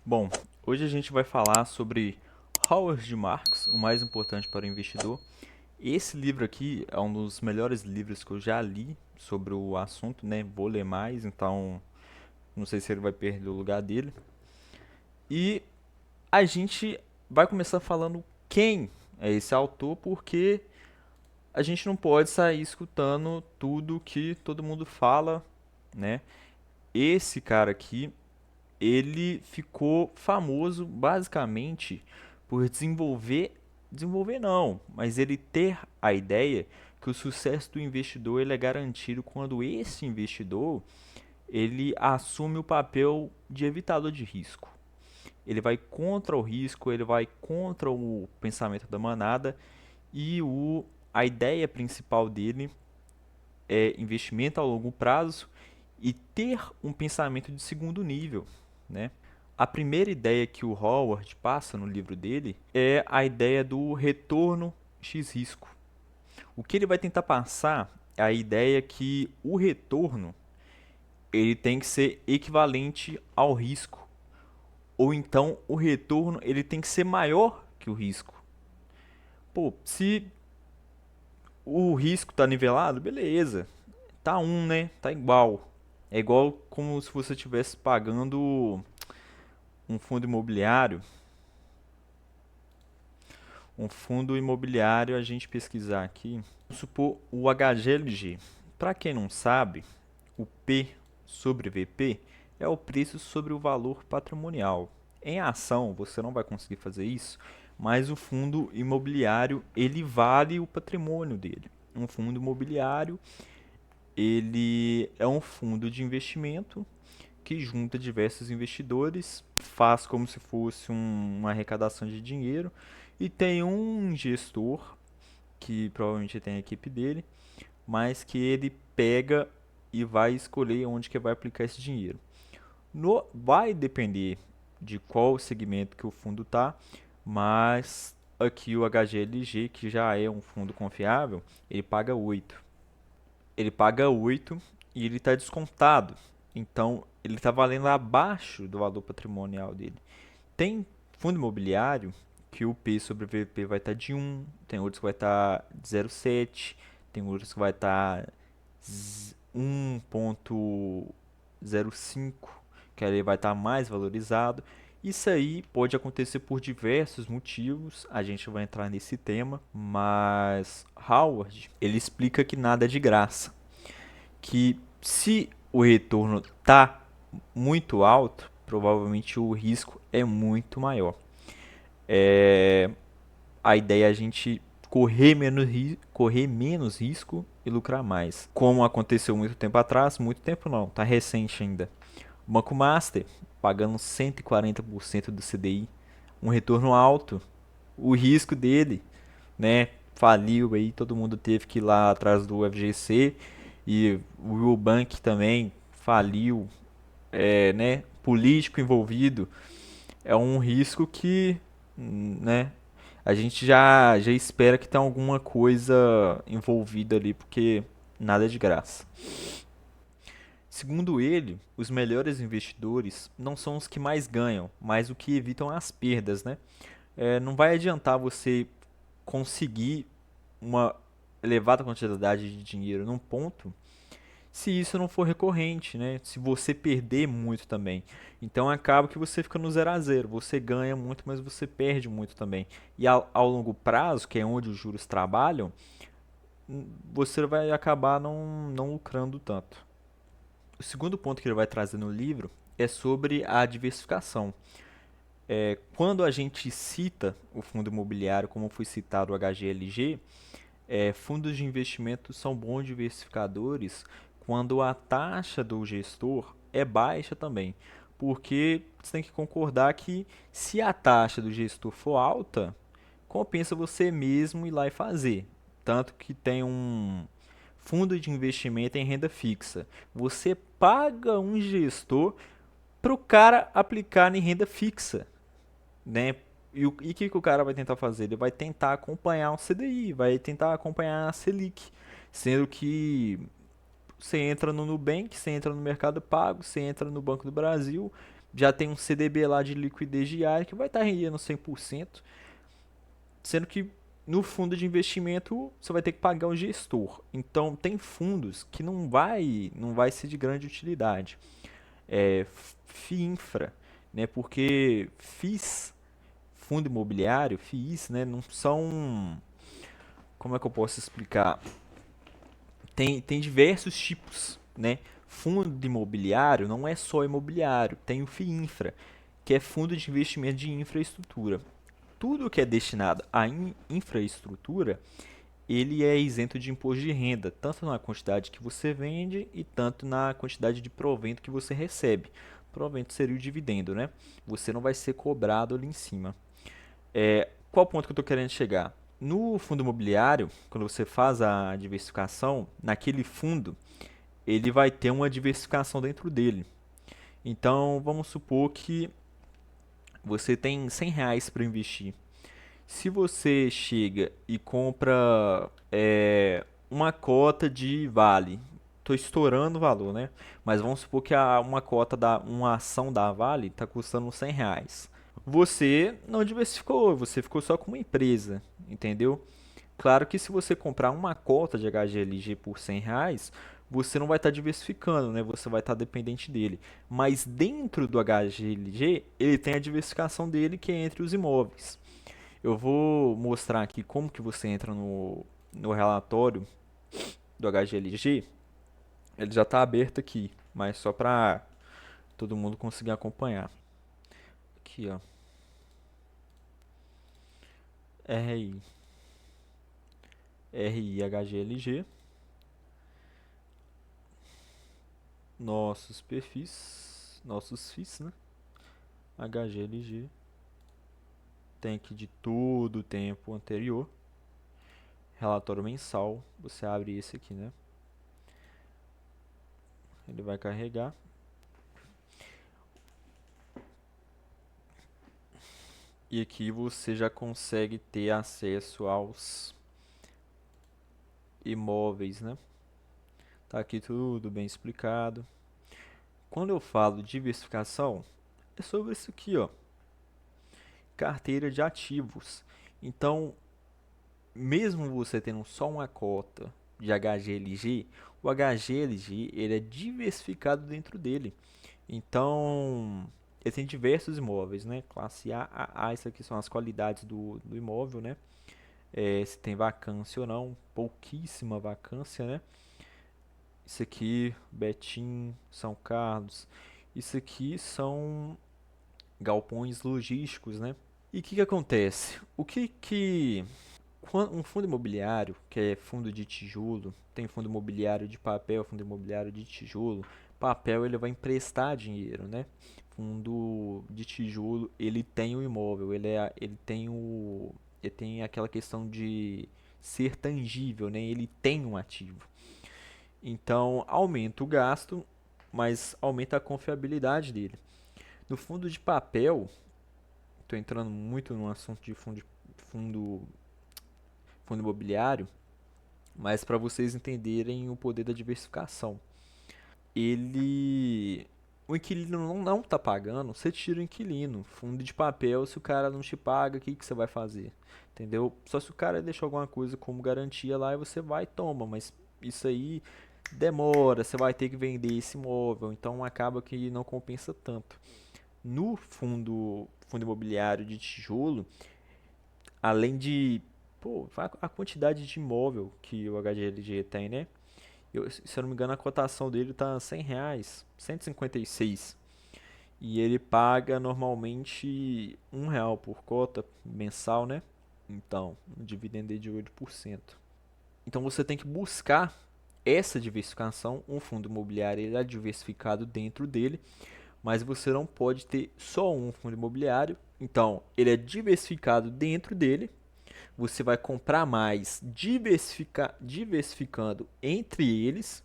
Bom, hoje a gente vai falar sobre Howard Marks, o mais importante para o investidor. Esse livro aqui é um dos melhores livros que eu já li sobre o assunto, né? Vou ler mais, então não sei se ele vai perder o lugar dele. E a gente vai começar falando quem é esse autor, porque a gente não pode sair escutando tudo que todo mundo fala, né? Esse cara aqui, ele ficou famoso basicamente por desenvolver não, mas ele ter a ideia que o sucesso do investidor ele é garantido quando esse investidor ele assume o papel de evitador de risco. Ele vai contra o risco, ele vai contra o pensamento da manada e a ideia principal dele é investimento a longo prazo e ter um pensamento de segundo nível, né? A primeira ideia que o Howard passa no livro dele é a ideia do retorno x risco. O que ele vai tentar passar é a ideia que o retorno ele tem que ser equivalente ao risco, ou então o retorno ele tem que ser maior que o risco. Pô, se o risco está nivelado, beleza. Tá um, né? Tá igual. É igual como se você estivesse pagando um fundo imobiliário. Um fundo imobiliário, a gente pesquisar aqui. Vamos supor o HGLG. Para quem não sabe, o P sobre VP é o preço sobre o valor patrimonial. Em ação, você não vai conseguir fazer isso, mas o fundo imobiliário ele vale o patrimônio dele. Um fundo imobiliário ele é um fundo de investimento que junta diversos investidores, faz como se fosse uma arrecadação de dinheiro e tem um gestor que provavelmente tem a equipe dele, mas que ele pega e vai escolher onde que vai aplicar esse dinheiro. Vai depender de qual segmento que o fundo tá, mas aqui o HGLG, que já é um fundo confiável, ele paga 8. Ele paga 8 e ele está descontado. Então, ele está valendo abaixo do valor patrimonial dele. Tem fundo imobiliário que o P sobre VP vai estar de 1, tem outros que vai estar de 0,7, tem outros que vai estar 1,05, que ele vai estar mais valorizado. Isso aí pode acontecer por diversos motivos, a gente vai entrar nesse tema, mas Howard, ele explica que nada é de graça, que se o retorno está muito alto, provavelmente o risco é muito maior. É, a ideia é a gente correr menos risco e lucrar mais. Como aconteceu muito tempo atrás, muito tempo não, tá recente ainda. O Banco Master pagando 140% do CDI, um retorno alto. O risco dele, né, faliu aí, todo mundo teve que ir lá atrás do FGC e o Bank também faliu, né, político envolvido. É um risco que, né, a gente já espera que tenha alguma coisa envolvida ali, porque nada é de graça. Segundo ele, os melhores investidores não são os que mais ganham, mas os que evitam as perdas, né? Não vai adiantar você conseguir uma elevada quantidade de dinheiro num ponto se isso não for recorrente, né? Se você perder muito também. Então acaba que você fica no zero a zero. Você ganha muito, mas você perde muito também. E ao longo prazo, que é onde os juros trabalham, você vai acabar não lucrando tanto. O segundo ponto que ele vai trazer no livro é sobre a diversificação. Quando a gente cita o fundo imobiliário, como foi citado o HGLG, fundos de investimento são bons diversificadores quando a taxa do gestor é baixa também. Porque você tem que concordar que se a taxa do gestor for alta, compensa você mesmo ir lá e fazer. Tanto que tem um fundo de investimento em renda fixa. Você paga um gestor para o cara aplicar em renda fixa, né? E o que o cara vai tentar fazer? Ele vai tentar acompanhar o CDI, vai tentar acompanhar a Selic, sendo que você entra no Nubank, você entra no Mercado Pago, você entra no Banco do Brasil, já tem um CDB lá de liquidez diária que vai estar rendendo 100%, sendo que no fundo de investimento você vai ter que pagar um gestor. Então tem fundos que não vai ser de grande utilidade. FIINFRA, né? Porque FIIs, fundo imobiliário, FIIs, né, não são, como é que eu posso explicar? Tem diversos tipos, né? Fundo imobiliário não é só imobiliário, tem o FIINFRA, que é fundo de investimento de infraestrutura. Tudo que é destinado à infraestrutura, ele é isento de imposto de renda, tanto na quantidade que você vende e tanto na quantidade de provento que você recebe. Provento seria o dividendo, né? Você não vai ser cobrado ali em cima. Qual ponto que eu estou querendo chegar? No fundo imobiliário, quando você faz a diversificação, naquele fundo, ele vai ter uma diversificação dentro dele. Então, vamos supor que você tem R$ 100 para investir. Se você chega e compra uma cota de Vale, estou estourando o valor, né? Mas vamos supor que uma ação da Vale está custando R$ 100. Você não diversificou, você ficou só com uma empresa, entendeu? Claro que se você comprar uma cota de HGLG por R$ 100, você não vai estar diversificando, né? Você vai estar dependente dele. Mas dentro do HGLG, ele tem a diversificação dele que é entre os imóveis. Eu vou mostrar aqui como que você entra no relatório do HGLG. Ele já está aberto aqui, mas só para todo mundo conseguir acompanhar. Aqui, ó. RI, RIHGLG. Nossos perfis, nossos FIIs, né? HGLG. Tem aqui de todo o tempo anterior. Relatório mensal. Você abre esse aqui, né? Ele vai carregar. E aqui você já consegue ter acesso aos imóveis, né? Tá aqui tudo bem explicado. Quando eu falo diversificação, é sobre isso aqui, ó. Carteira de ativos. Então, mesmo você tendo só uma cota de HGLG, o HGLG ele é diversificado dentro dele. Então, ele tem diversos imóveis, né? Classe A, AA, isso aqui são as qualidades do imóvel, né? Se tem vacância ou não, pouquíssima vacância, né? Isso aqui, Betim, São Carlos. Isso aqui são galpões logísticos, né? E o que acontece? Um fundo imobiliário, que é fundo de tijolo, tem fundo imobiliário de papel, fundo imobiliário de tijolo. Papel ele vai emprestar dinheiro, né? Fundo de tijolo ele tem o imóvel, ele tem aquela questão de ser tangível, né? Ele tem um ativo. Então aumenta o gasto, mas aumenta a confiabilidade dele. No fundo de papel, estou entrando muito no assunto de fundo, fundo imobiliário, mas para vocês entenderem o poder da diversificação. Ele. O inquilino não tá pagando, você tira o inquilino. Fundo de papel, se o cara não te paga, o que você vai fazer? Entendeu? Só se o cara deixou alguma coisa como garantia lá e você vai e toma, mas isso aí demora, você vai ter que vender esse imóvel, então acaba que não compensa tanto. No fundo imobiliário de tijolo, além de pô, a quantidade de imóvel que o HGLG tem, né? Se eu não me engano, a cotação dele tá R$ 100, 156. E ele paga normalmente R$ 1 por cota mensal, né? Então, um dividendo de 8%. Então você tem que buscar essa diversificação. Um fundo imobiliário ele é diversificado dentro dele, mas você não pode ter só um fundo imobiliário. Então, ele é diversificado dentro dele. Você vai comprar mais, diversificando entre eles.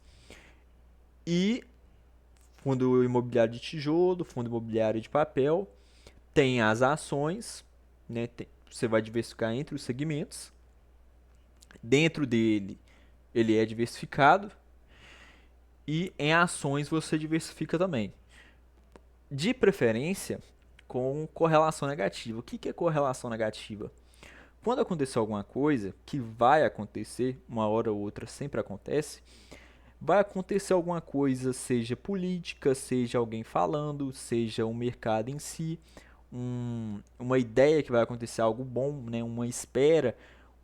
E fundo imobiliário de tijolo, fundo imobiliário de papel, tem as ações, né? Você vai diversificar entre os segmentos. Dentro dele, ele é diversificado. E em ações você diversifica também. De preferência com correlação negativa. O que que é correlação negativa? Quando acontecer alguma coisa, que vai acontecer, uma hora ou outra sempre acontece, vai acontecer alguma coisa, seja política, seja alguém falando, seja o mercado em si, uma ideia que vai acontecer algo bom, né, uma espera,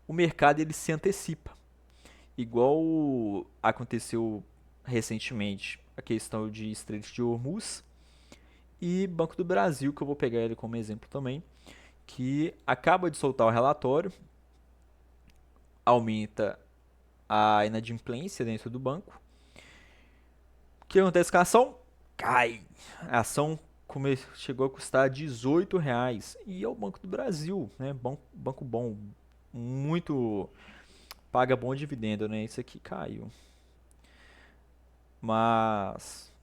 o mercado ele se antecipa. Igual aconteceu recentemente a questão de Estreito de Hormuz e Banco do Brasil, que eu vou pegar ele como exemplo também, que acaba de soltar o relatório, aumenta a inadimplência dentro do banco. O que acontece com a ação? Cai. A ação chegou a custar R$ 18 e é o Banco do Brasil, né? Banco bom, muito paga bom dividendo, né? Isso aqui caiu. Mas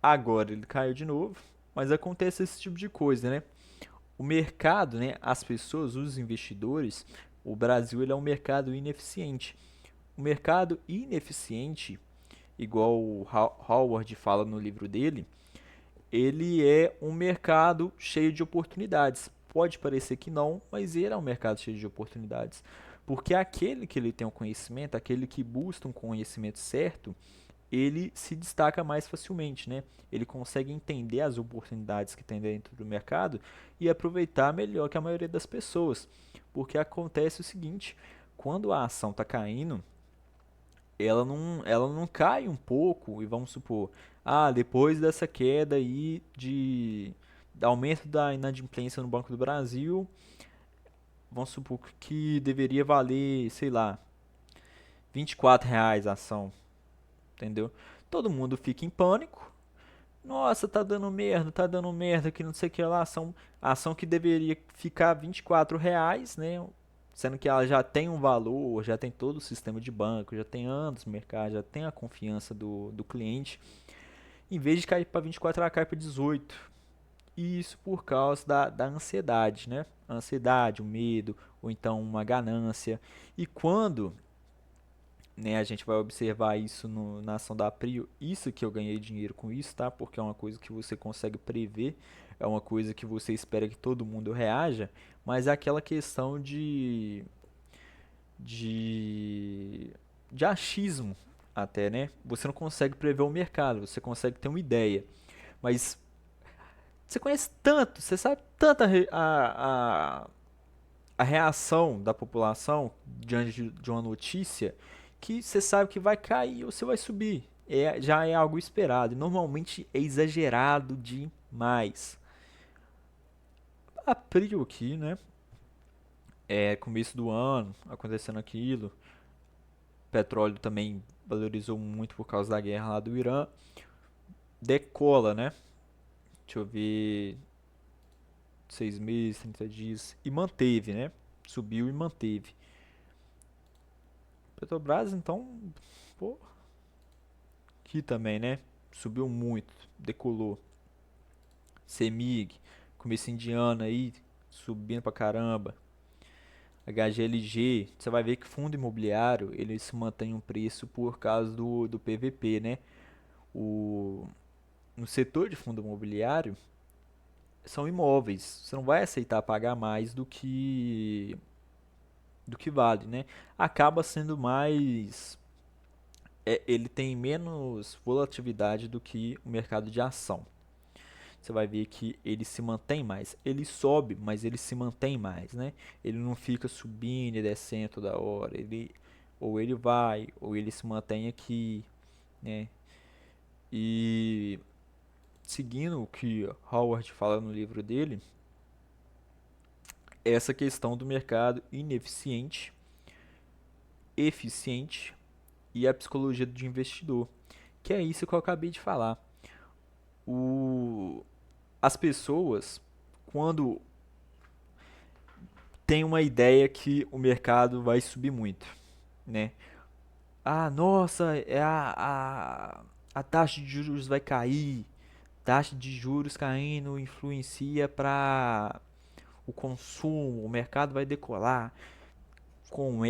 agora ele caiu de novo, mas acontece esse tipo de coisa, né? O mercado, né, as pessoas, os investidores, o Brasil ele é um mercado ineficiente. O mercado ineficiente, igual o Howard fala no livro dele, ele é um mercado cheio de oportunidades. Pode parecer que não, mas ele é um mercado cheio de oportunidades. Porque aquele que ele tem um conhecimento, aquele que busca um conhecimento certo, ele se destaca mais facilmente, né? Ele consegue entender as oportunidades que tem dentro do mercado e aproveitar melhor que a maioria das pessoas. Porque acontece o seguinte, quando a ação está caindo, ela não cai um pouco e vamos supor, depois dessa queda aí de aumento da inadimplência no Banco do Brasil, vamos supor que deveria valer, sei lá, R$ 24 a ação, entendeu? Todo mundo fica em pânico. Nossa, tá dando merda, que não sei o que lá. A ação que deveria ficar R$ 24, né? Sendo que ela já tem um valor, já tem todo o sistema de banco, já tem anos no mercado, já tem a confiança do cliente. Em vez de cair para 24, ela cai para 18. E isso por causa da ansiedade, né? A ansiedade, o medo, ou então uma ganância. E quando, né, a gente vai observar isso na ação da Prio, isso que eu ganhei dinheiro com isso, tá? Porque é uma coisa que você consegue prever, é uma coisa que você espera que todo mundo reaja, mas é aquela questão de, de achismo até, né? Você não consegue prever o mercado, você consegue ter uma ideia, mas você conhece tanto, você sabe tanto a reação da população diante de uma notícia que você sabe que vai cair ou você vai subir. Já é algo esperado. E normalmente é exagerado demais. Abril aqui, né? É começo do ano, acontecendo aquilo. Petróleo também valorizou muito por causa da guerra lá do Irã. Decola, né? Deixa eu ver. 6 meses, 30 dias. E manteve, né? Subiu e manteve. Petrobras, então, pô, aqui também, né? Subiu muito, decolou. CEMIG, começo indiano aí, subindo pra caramba. HGLG, você vai ver que fundo imobiliário, ele se mantém um preço por causa do PVP, né? O, no setor de fundo imobiliário, são imóveis. Você não vai aceitar pagar mais do que vale, né? Acaba sendo mais ele tem menos volatilidade do que o mercado de ação. Você vai ver que ele se mantém mais. Ele sobe, mas ele se mantém mais, né? Ele não fica subindo e descendo toda hora. Ou ele vai, ou ele se mantém aqui, né? E seguindo o que Howard fala no livro dele, é essa questão do mercado ineficiente, eficiente e a psicologia do investidor, que é isso que eu acabei de falar. O, as pessoas, quando tem uma ideia que o mercado vai subir muito, né? Nossa, a taxa de juros vai cair. Taxa de juros caindo influencia para o consumo, o mercado vai decolar. Com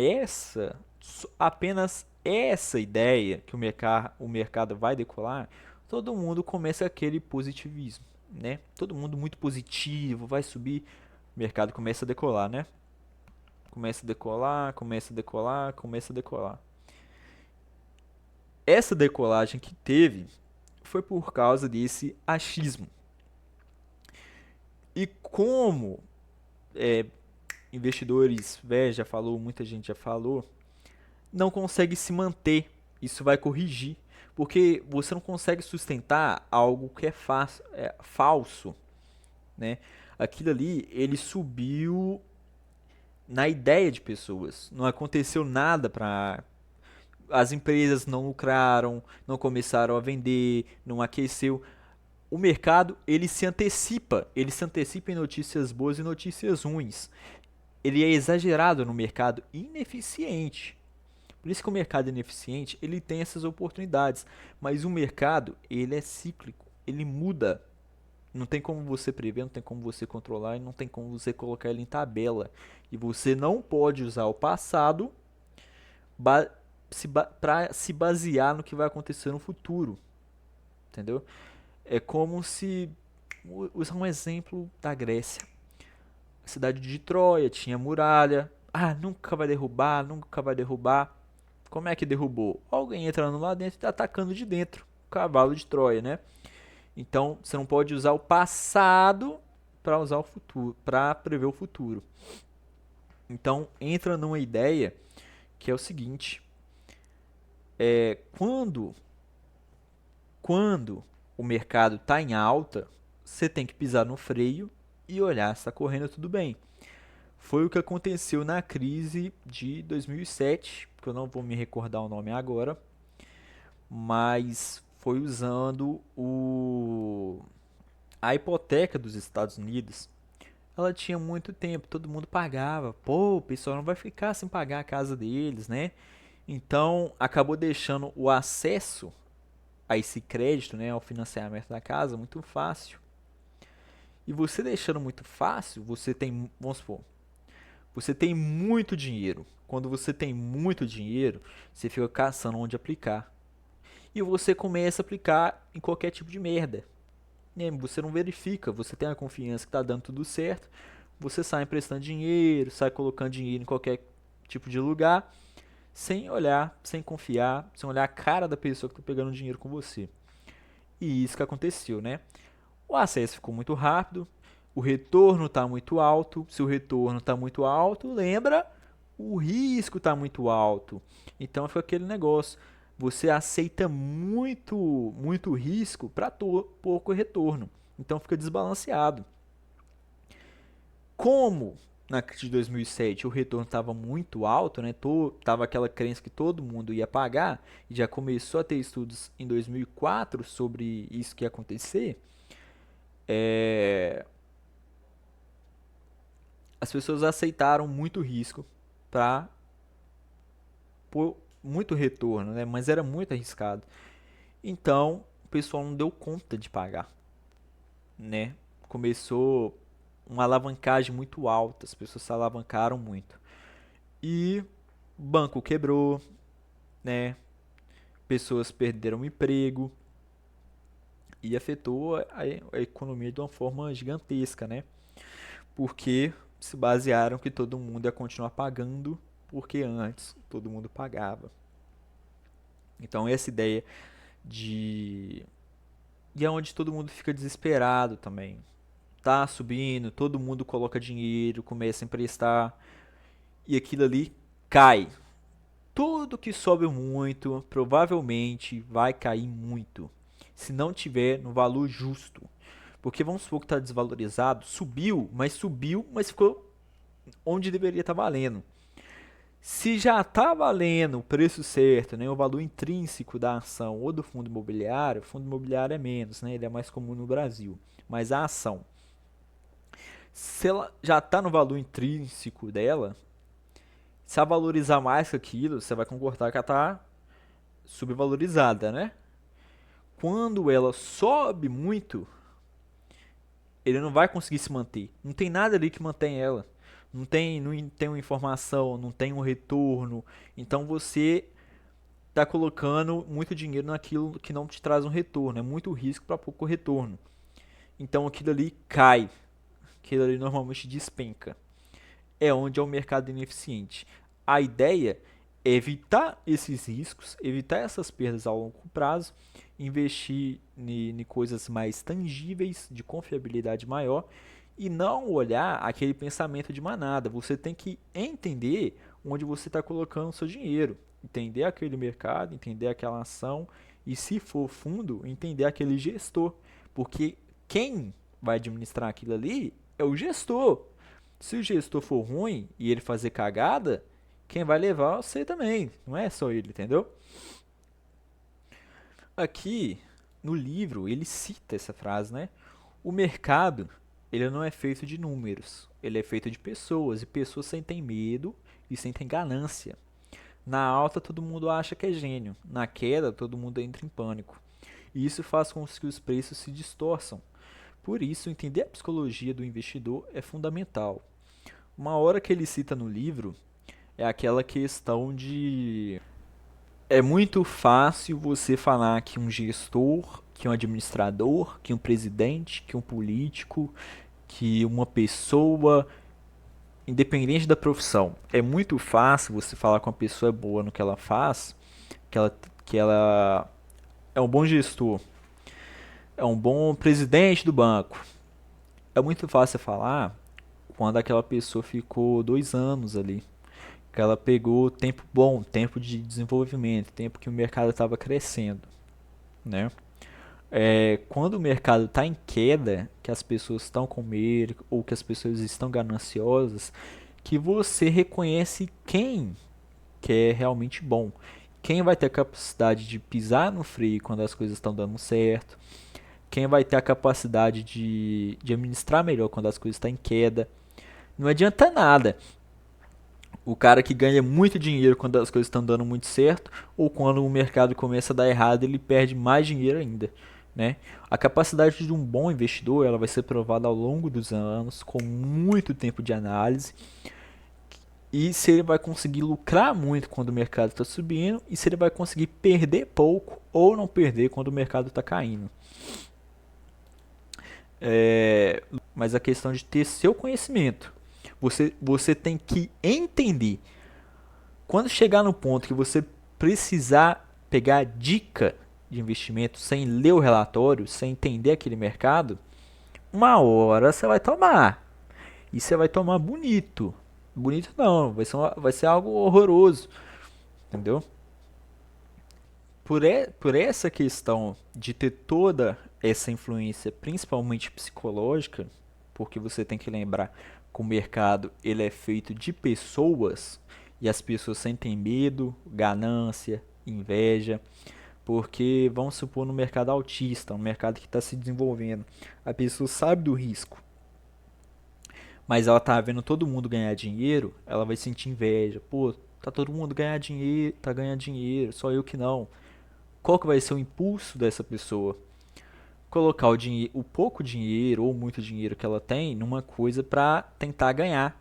apenas essa ideia que o mercado vai decolar, todo mundo começa aquele positivismo, né? Todo mundo muito positivo, vai subir, o mercado começa a decolar, né? Começa a decolar, começa a decolar, começa a decolar. Essa decolagem que teve foi por causa desse achismo. E como é, investidores, já falou, muita gente já falou, não consegue se manter. Isso vai corrigir. Porque você não consegue sustentar algo que é falso, né? Aquilo ali, ele subiu na ideia de pessoas. Não aconteceu nada para as empresas não lucraram, não começaram a vender, não aqueceu. O mercado, ele se antecipa em notícias boas e notícias ruins. Ele é exagerado no mercado ineficiente. Por isso que o mercado ineficiente, ele tem essas oportunidades, mas o mercado, ele é cíclico, ele muda. Não tem como você prever, não tem como você controlar e não tem como você colocar ele em tabela. E você não pode usar o passado para se basear no que vai acontecer no futuro, entendeu? É como se usar um exemplo da Grécia. A cidade de Troia tinha muralha. Ah, nunca vai derrubar, nunca vai derrubar. Como é que derrubou? Alguém entrando lá dentro e tá atacando de dentro. O cavalo de Troia, né? Então, você não pode usar o passado para usar o futuro, para prever o futuro. Então, entra numa ideia que é o seguinte: é quando o mercado está em alta, você tem que pisar no freio e olhar se está correndo tudo bem. Foi o que aconteceu na crise de 2007, que eu não vou me recordar o nome agora, mas foi usando a hipoteca dos Estados Unidos. Ela tinha muito tempo, todo mundo pagava. Pô, o pessoal não vai ficar sem pagar a casa deles, né? Então, acabou deixando o acesso a esse crédito, né, ao financiamento da casa muito fácil. E você deixando muito fácil, você tem, vamos supor, você tem muito dinheiro. Quando você tem muito dinheiro, você fica caçando onde aplicar. E você começa a aplicar em qualquer tipo de merda. Você não verifica, você tem a confiança que está dando tudo certo. Você sai emprestando dinheiro, sai colocando dinheiro em qualquer tipo de lugar, sem olhar, sem confiar, sem olhar a cara da pessoa que está pegando dinheiro com você. E isso que aconteceu, né? O acesso ficou muito rápido, o retorno está muito alto. Se o retorno está muito alto, lembra, o risco está muito alto. Então foi aquele negócio. Você aceita muito risco para pouco retorno. Então fica desbalanceado. Como na crise de 2007 o retorno estava muito alto, né? Tava aquela crença que todo mundo ia pagar, e já começou a ter estudos em 2004 sobre isso que ia acontecer. É, as pessoas aceitaram muito risco para muito retorno, né? Mas era muito arriscado. Então, o pessoal não deu conta de pagar, né? Começou uma alavancagem muito alta, as pessoas se alavancaram muito. E o banco quebrou, né? Pessoas perderam o emprego e afetou a economia de uma forma gigantesca, né? Porque se basearam que todo mundo ia continuar pagando, porque antes todo mundo pagava. Então essa ideia de e é onde todo mundo fica desesperado também. Tá subindo, todo mundo coloca dinheiro, começa a emprestar e aquilo ali cai. Tudo que sobe muito provavelmente vai cair muito, se não tiver no valor justo. Porque vamos supor que está desvalorizado, subiu, mas ficou onde deveria estar valendo. Se já está valendo o preço certo, né, o valor intrínseco da ação ou do fundo imobiliário é menos, né, ele é mais comum no Brasil. Mas a ação, se ela já está no valor intrínseco dela, se ela valorizar mais que aquilo, você vai concordar que ela está subvalorizada, né? Quando ela sobe muito, ele não vai conseguir se manter. Não tem nada ali que mantém ela. Não tem uma informação, não tem um retorno. Então você tá colocando muito dinheiro naquilo que não te traz um retorno, é muito risco para pouco retorno. Então aquilo ali cai, aquilo ali normalmente despenca. É onde é o mercado ineficiente. A ideia é evitar esses riscos, evitar essas perdas ao longo prazo, investir em coisas mais tangíveis, de confiabilidade maior, e não olhar aquele pensamento de manada. Você tem que entender onde você está colocando o seu dinheiro, entender aquele mercado, entender aquela ação, e se for fundo, entender aquele gestor, porque quem vai administrar aquilo ali é o gestor. Se o gestor for ruim e ele fazer cagada, quem vai levar é você também, não é só ele, entendeu? Aqui no livro ele cita essa frase, né? O mercado, ele não é feito de números, ele é feito de pessoas, e pessoas sentem medo e sentem ganância. Na alta todo mundo acha que é gênio, na queda todo mundo entra em pânico. E isso faz com que os preços se distorçam. Por isso, entender a psicologia do investidor é fundamental. Uma hora que ele cita no livro é aquela questão de é muito fácil você falar que um gestor, que um administrador, que um presidente, que um político, que uma pessoa, independente da profissão, é muito fácil você falar que uma pessoa é boa no que ela faz, que ela, que ela é um bom gestor, é um bom presidente do banco. É muito fácil falar quando aquela pessoa ficou 2 anos ali, que ela pegou tempo bom, tempo de desenvolvimento, tempo que o mercado estava crescendo, né? Quando o mercado está em queda, que as pessoas estão com medo ou que as pessoas estão gananciosas, que você reconhece quem que é realmente bom, quem vai ter a capacidade de pisar no freio quando as coisas estão dando certo, quem vai ter a capacidade de administrar melhor quando as coisas estão em queda. Não adianta nada o cara que ganha muito dinheiro quando as coisas estão dando muito certo, ou quando o mercado começa a dar errado, ele perde mais dinheiro ainda, né? A capacidade de um bom investidor, ela vai ser provada ao longo dos anos, com muito tempo de análise, e se ele vai conseguir lucrar muito quando o mercado está subindo, e se ele vai conseguir perder pouco ou não perder quando o mercado está caindo. Mas a questão de ter seu conhecimento, você tem que entender. Quando chegar no ponto que você precisar pegar dica de investimento sem ler o relatório, sem entender aquele mercado, uma hora você vai tomar. E você vai tomar bonito. Bonito não, vai ser algo horroroso. Entendeu? Por essa questão de ter toda essa influência, principalmente psicológica, porque você tem que lembrar que o mercado ele é feito de pessoas e as pessoas sentem medo, ganância, inveja, porque vamos supor no mercado autista, um mercado que está se desenvolvendo, a pessoa sabe do risco, mas ela tá vendo todo mundo ganhar dinheiro, ela vai sentir inveja. Pô, tá todo mundo ganhar dinheiro, tá ganhando dinheiro, só eu que não. Qual que vai ser o impulso dessa pessoa? Colocar o pouco dinheiro ou muito dinheiro que ela tem numa coisa para tentar ganhar,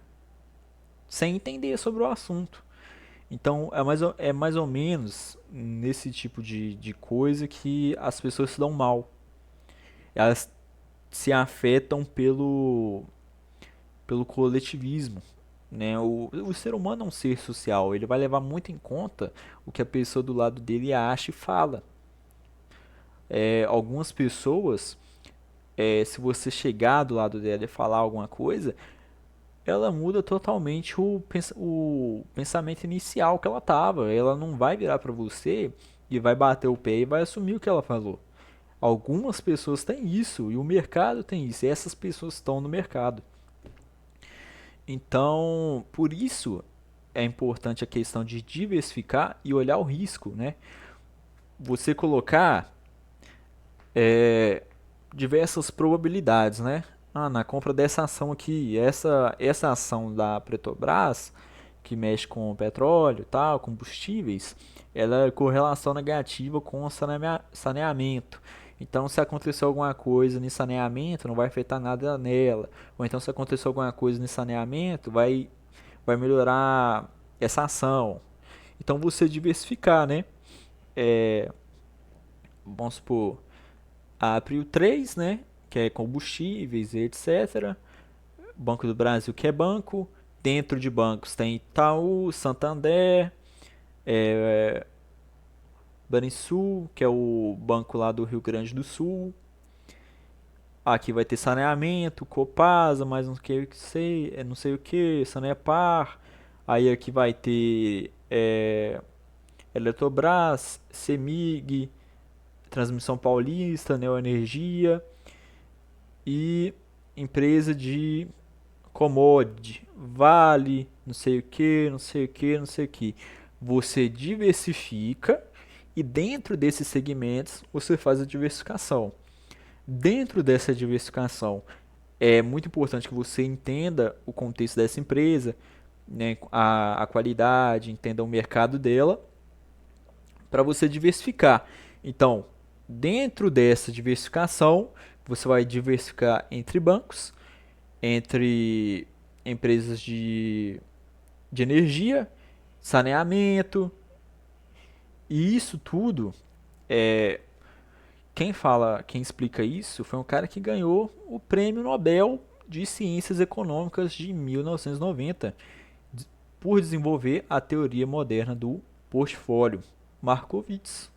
sem entender sobre o assunto. Então é mais ou menos nesse tipo de coisa que as pessoas se dão mal. Elas se afetam pelo coletivismo. Né? O ser humano é um ser social, ele vai levar muito em conta o que a pessoa do lado dele acha e fala. Algumas pessoas, se você chegar do lado dela e falar alguma coisa, ela muda totalmente o pensamento inicial que ela tava. Ela não vai virar para você e vai bater o pé e vai assumir o que ela falou. Algumas pessoas têm isso e o mercado tem isso. E essas pessoas estão no mercado. Então, por isso é importante a questão de diversificar e olhar o risco, né? Você colocar diversas probabilidades, né? Na compra dessa ação aqui, essa ação da Petrobras, que mexe com petróleo, tal, combustíveis, ela é correlação negativa com o saneamento. Então, se acontecer alguma coisa no saneamento, não vai afetar nada nela. Ou então, se acontecer alguma coisa no saneamento, vai melhorar essa ação. Então, você diversificar, né? Vamos supor, a Prio 3, né? Que é combustíveis e etc. Banco do Brasil, que é banco. Dentro de bancos tem Itaú, Santander, é, Banrisul, que é o banco lá do Rio Grande do Sul. Aqui vai ter saneamento, Copasa, mais não sei o que, Sanepar. Aí aqui vai ter Eletrobras, Semig, Transmissão Paulista, Neoenergia e empresa de commodity, Vale, não sei o que, não sei o que, não sei o que. Você diversifica e dentro desses segmentos você faz a diversificação. Dentro dessa diversificação, é muito importante que você entenda o contexto dessa empresa, né, a qualidade, entenda o mercado dela, para você diversificar. Então, dentro dessa diversificação, você vai diversificar entre bancos, entre empresas de energia, saneamento, e isso tudo, é, quem explica isso foi um cara que ganhou o Prêmio Nobel de Ciências Econômicas de 1990 por desenvolver a teoria moderna do portfólio, Markowitz.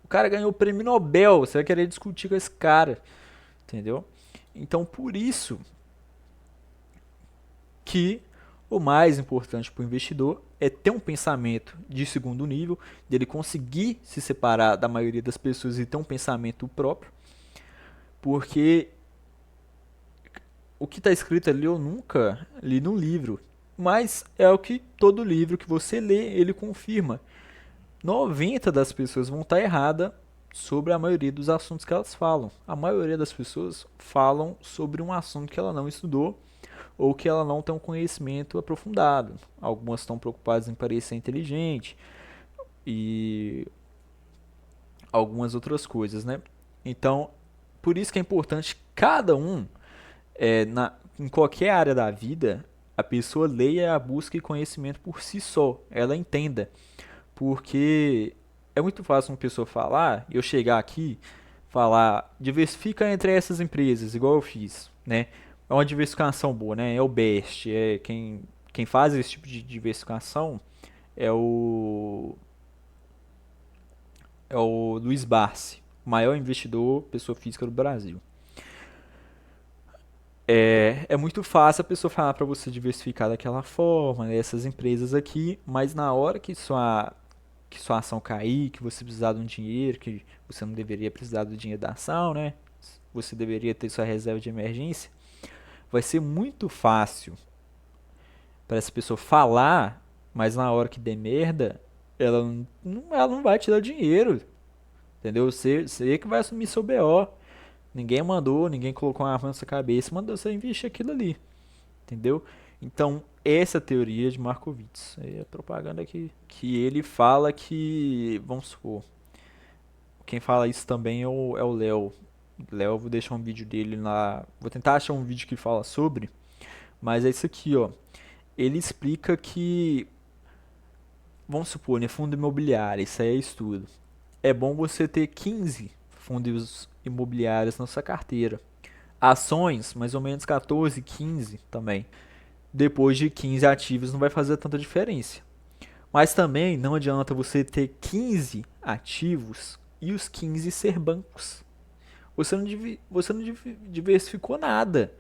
O cara ganhou o Prêmio Nobel, você vai querer discutir com esse cara, entendeu? Então, por isso que o mais importante para o investidor é ter um pensamento de segundo nível, dele conseguir se separar da maioria das pessoas e ter um pensamento próprio, porque o que está escrito ali eu nunca li no livro, mas é o que todo livro que você lê, ele confirma. 90 das pessoas vão estar erradas sobre a maioria dos assuntos que elas falam. A maioria das pessoas falam sobre um assunto que ela não estudou ou que ela não tem um conhecimento aprofundado. Algumas estão preocupadas em parecer inteligente e algumas outras coisas, né? Então, por isso que é importante cada um, em qualquer área da vida, a pessoa leia, busque conhecimento por si só, ela entenda. Porque é muito fácil uma pessoa falar, eu chegar aqui, falar, diversifica entre essas empresas, igual eu fiz, né? É uma diversificação boa, né? É o best, quem faz esse tipo de diversificação é o Luiz Barsi, o maior investidor, pessoa física do Brasil. É muito fácil a pessoa falar para você diversificar daquela forma, né, essas empresas aqui, mas na hora que sua ação cair, que você precisar de um dinheiro, que você não deveria precisar do dinheiro da ação, né? Você deveria ter sua reserva de emergência. Vai ser muito fácil para essa pessoa falar, mas na hora que der merda, ela não vai te dar dinheiro, entendeu? Você que vai assumir seu BO. Ninguém mandou, ninguém colocou uma arma na sua cabeça, mandou você investir aquilo ali, entendeu? Então, essa é a teoria de Markowitz. É a propaganda que ele fala que, vamos supor, quem fala isso também é o Léo. Léo, eu vou deixar um vídeo dele lá. Vou tentar achar um vídeo que fala sobre. Mas é isso aqui, ó. Ele explica que, vamos supor, né, fundo imobiliário, isso aí é estudo. É bom você ter 15 fundos imobiliários na sua carteira. Ações, mais ou menos 14, 15 também. Depois de 15 ativos não vai fazer tanta diferença. Mas também não adianta você ter 15 ativos e os 15 ser bancos. Você não diversificou nada.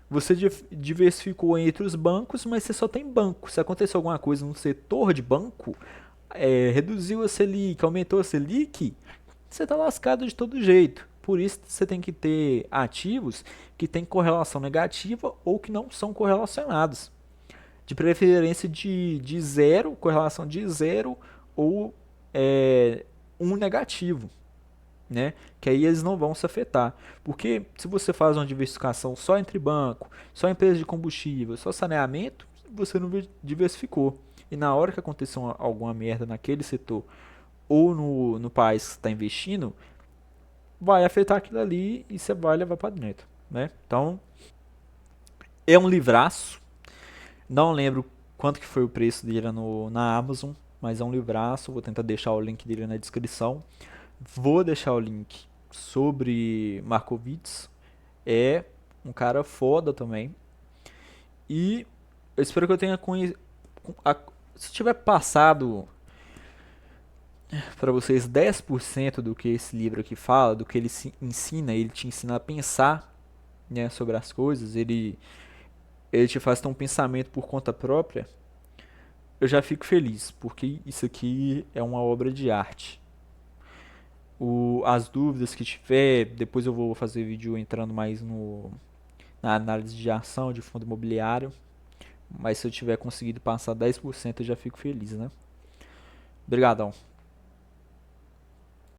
Você diversificou entre os bancos, mas você só tem banco. Se acontecer alguma coisa no setor de banco, reduziu a Selic, aumentou a Selic, você está lascado de todo jeito. Por isso você tem que ter ativos que têm correlação negativa ou que não são correlacionados. De preferência de zero, correlação de zero ou um negativo, né? Que aí eles não vão se afetar. Porque se você faz uma diversificação só entre banco, só empresa de combustível, só saneamento, você não diversificou. E na hora que acontecer alguma merda naquele setor ou no país que está investindo, vai afetar aquilo ali e você vai levar para dentro, né? Então, é um livraço. Não lembro quanto que foi o preço dele na Amazon, mas é um livraço. Vou tentar deixar o link dele na descrição. Vou deixar o link sobre Markowitz. É um cara foda também. E eu espero que eu tenha se tiver passado para vocês 10% do que esse livro aqui fala, do que ele ensina, ele te ensina a pensar, né, sobre as coisas, ele te faz ter um pensamento por conta própria, eu já fico feliz, porque isso aqui é uma obra de arte. As dúvidas que tiver, depois eu vou fazer vídeo entrando mais na análise de ação de fundo imobiliário, mas se eu tiver conseguido passar 10% eu já fico feliz, né? Obrigadão.